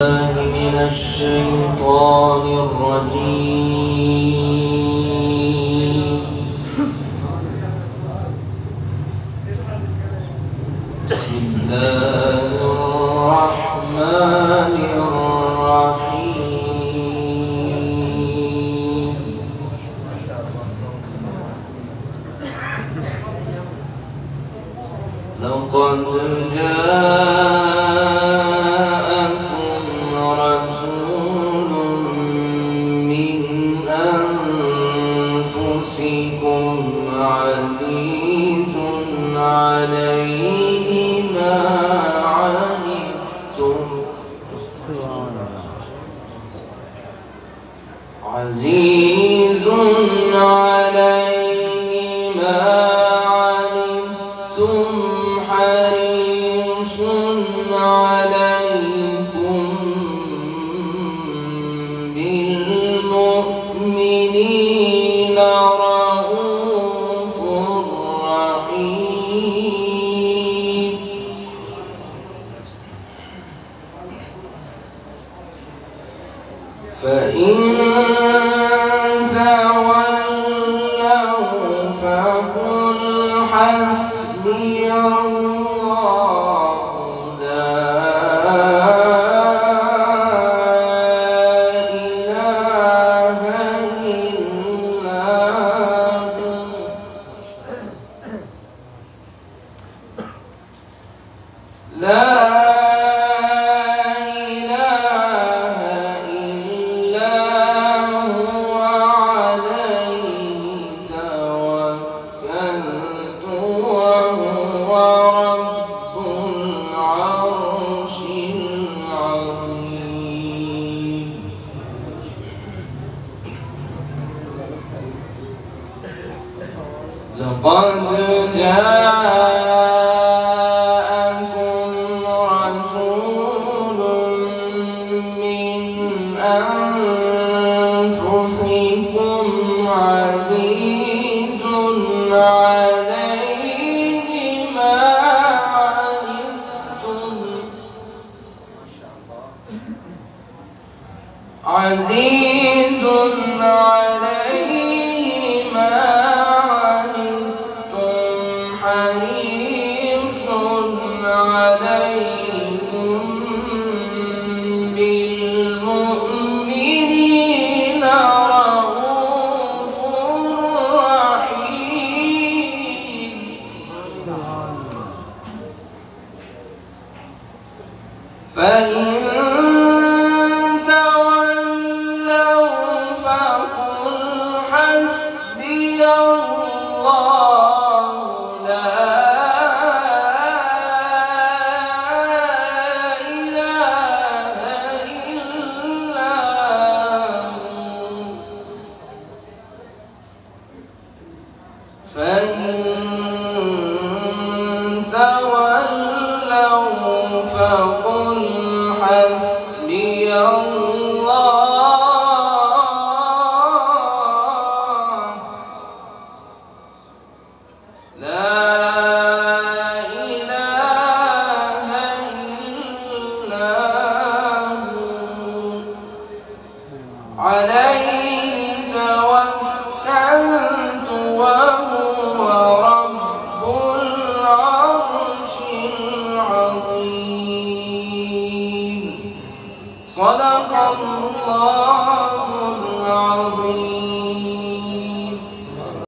من الشيطان الرجيم. بسم الله الرحمن الرحيم. لقد جاءكم رسول من أنفسكم عزيز عليه ما عنتم حريص عليكم بالمؤمنين رؤوف رحيم. فإن تولوا فقل حسبي الله لا إله إلا هو لا إله إلا هو عليه توكلت وهو رب العرش العظيم. لقد جاءكم رسول من أنفسكم عزيز عليه ما عنتم حريص عليكم بالمؤمنين رؤوف رحيم. فإن تولوا فقل حسبي الله لا إله إلا هو. فإن تولوا فقل حسبي الله لا إله إلا هو عليه توكلت وهو رب العرش العظيم. صدق الله